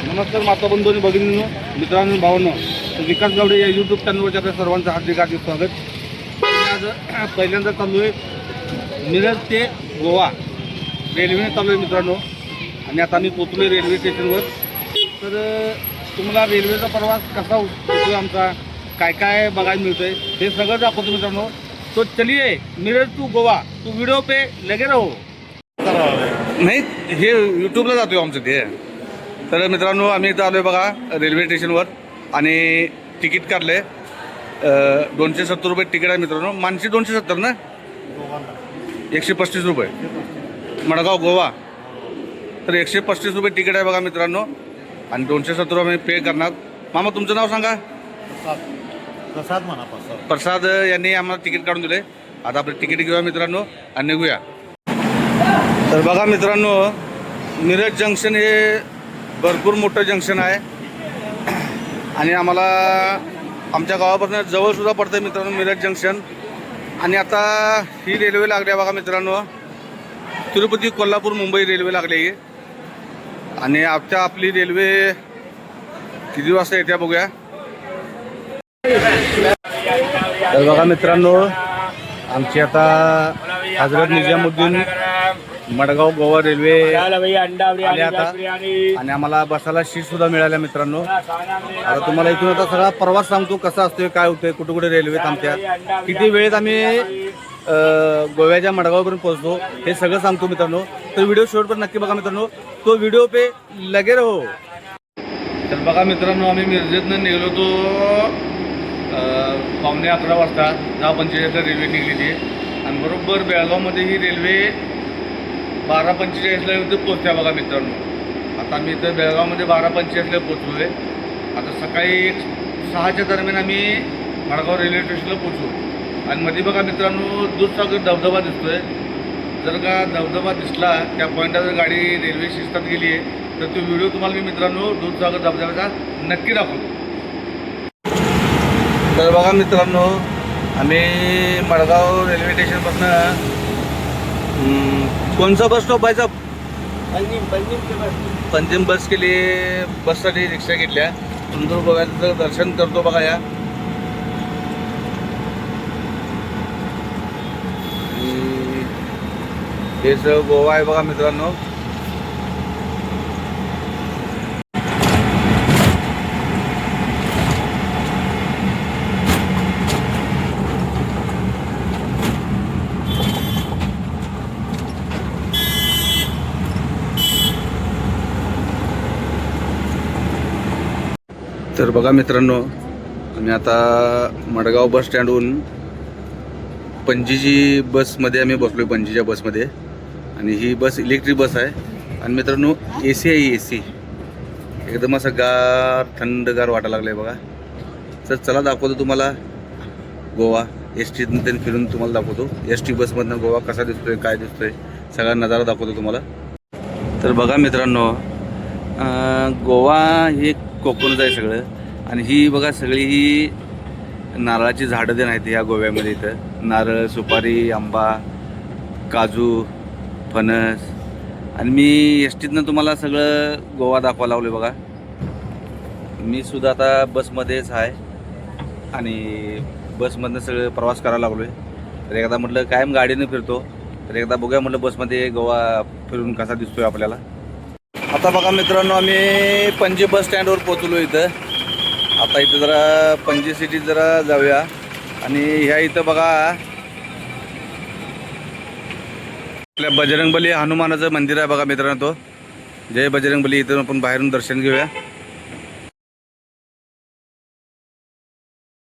नमस्कार माता बंधू आणि भगिनींनो, मित्रांनो, भावांनो. तर विकास गावडे या यूट्यूब चॅनलवरच्या आपल्या सर्वांचं हार्दिक स्वागत. आज पहिल्यांदा चालू आहे मिरज ते गोवा रेल्वेने चालू आहे मित्रांनो. आणि आता आम्ही पोचलो आहे रेल्वे स्टेशनवर. तर तुम्हाला रेल्वेचा प्रवास कसा होतो आमचा, काय काय बघायला मिळतं आहे हे सगळं दाखवतो मित्रांनो. तो चलिए मिरज टू गोवा, तू व्हिडिओ पे लगे रहो. नाही, हे यूट्यूबला जातो आमचं ते. तर मित्रांनो, आम्ही इथं आलो आहे बघा रेल्वे स्टेशनवर आणि तिकीट काढलं आहे. 270 रुपये तिकीट आहे मित्रांनो. मानसी 270 ना, 135 रुपये मडगाव गोवा. तर 135 रुपये तिकीट आहे बघा मित्रांनो. आणि 270 रुपये पे करणार. मामा तुमचं नाव सांगा. प्रसाद म्हणा. प्रसाद यांनी आम्हाला तिकीट काढून दिले. आता आपलं तिकीट घेऊया मित्रांनो आणि निघूया. तर बघा मित्रांनो, मिरज जंक्शन हे भरपूर मोठं जंक्शन आहे आणि आम्हाला आमच्या गावापासून जवळसुद्धा पडतं आहे मित्रांनो मिरज जंक्शन. आणि आता ही रेल्वे लागली आहे बघा मित्रांनो, तिरुपती कोल्हापूर मुंबई रेल्वे लागली आहे. आणि आता आपली रेल्वे किती वाजता येते बघूया. तर बघा मित्रांनो, आमची आता हजरत निजामुद्दीन मडगाव गोवा रेल्वे आली आता. आणि आम्हाला बसायला सीट सुद्धा मिळाल्या मित्रांनो. आता तुम्हाला इथून आता सगळा प्रवास सांगतो कसा असतोय, काय होतंय, कुठे कुठे रेल्वे थांबत्या, किती वेळेत आम्ही गोव्याच्या मडगावपर्यंत पोहोचतो हे सगळं सांगतो मित्रांनो. तर व्हिडिओ शेवटपर्यंत नक्की बघा मित्रांनो. तो व्हिडिओ पे लगे रहो. तर बघा मित्रांनो, आम्ही मिरजेतनं निघलो होतो 11:15 वाजता. 10:45 रेल्वे निघली ती. आणि बरोबर बेळगावमध्ये ही रेल्वे 12:45ला इथं पोचत्या बघा मित्रांनो. आता आम्ही इथं बेळगावमध्ये 12:45ला पोचलो आहे. आता सकाळी 6च्या दरम्यान आम्ही मडगाव रेल्वे स्टेशनला पोचू. आणि मध्ये बघा मित्रांनो, दूधसागर धबधबा दिसतो आहे. जर का धबधबा दिसला त्या पॉईंटला जर गाडी रेल्वे शिस्तात गेली आहे तर तो व्हिडिओ तुम्हाला मी मित्रांनो दूधसागर धबधब्याचा नक्की दाखवतो. तर बघा मित्रांनो, आम्ही मडगाव रेल्वे स्टेशनपासून कौन सा बस स्टॉप आहे साहेब? पंजिम बस के लिए बससाठी रिक्षा घेतल्या. सुंदर गोव्याचं दर्शन करतो बघा या. हे सगळं गोवा आहे बघा मित्रांनो. तर बघा मित्रांनो, आम्ही आता मडगाव बस स्टँडहून पणजीची बसमध्ये आम्ही बसलो आहे, पणजीच्या बसमध्ये. आणि ही बस इलेक्ट्रिक बस आहे. आणि मित्रांनो AC आहे, AC एकदम असं गार थंडगार वाटायला लागलं आहे बघा. तर चला दाखवतो तुम्हाला गोवा. STतून फिरून तुम्हाला दाखवतो ST बसमधनं गोवा कसा दिसतोय, काय दिसतोय, सगळा नजारा दाखवतो तुम्हाला. तर बघा मित्रांनो, गोवा हे कोकणच आहे सगळं. आणि ही बघा सगळी ही नारळाची झाडं देण आहेत या गोव्यामध्ये. इथं नारळ, सुपारी, आंबा, काजू, फणस. आणि मी STतनं तुम्हाला सगळं गोवा दाखवायला लागलो बघा. मी सुद्धा आता बसमध्येच आहे आणि बसमधनं सगळं प्रवास करायला लागलो आहे. तर एकदा म्हटलं कायम गाडीनं फिरतो, तर एकदा बघूया म्हटलं बसमध्ये गोवा फिरून कसा दिसतोय आपल्याला. आता बघा मित्रांनो, आम्ही पणजी बस स्टँडवर पोचलो इथं. आता इथं जरा पणजी सिटीत जरा जाऊया. आणि ह्या इथं बघा आपल्या बजरंगबली हनुमानाचं मंदिर आहे बघा मित्रांनो. तो जय बजरंगबली. इथं आपण बाहेरून दर्शन घेऊया.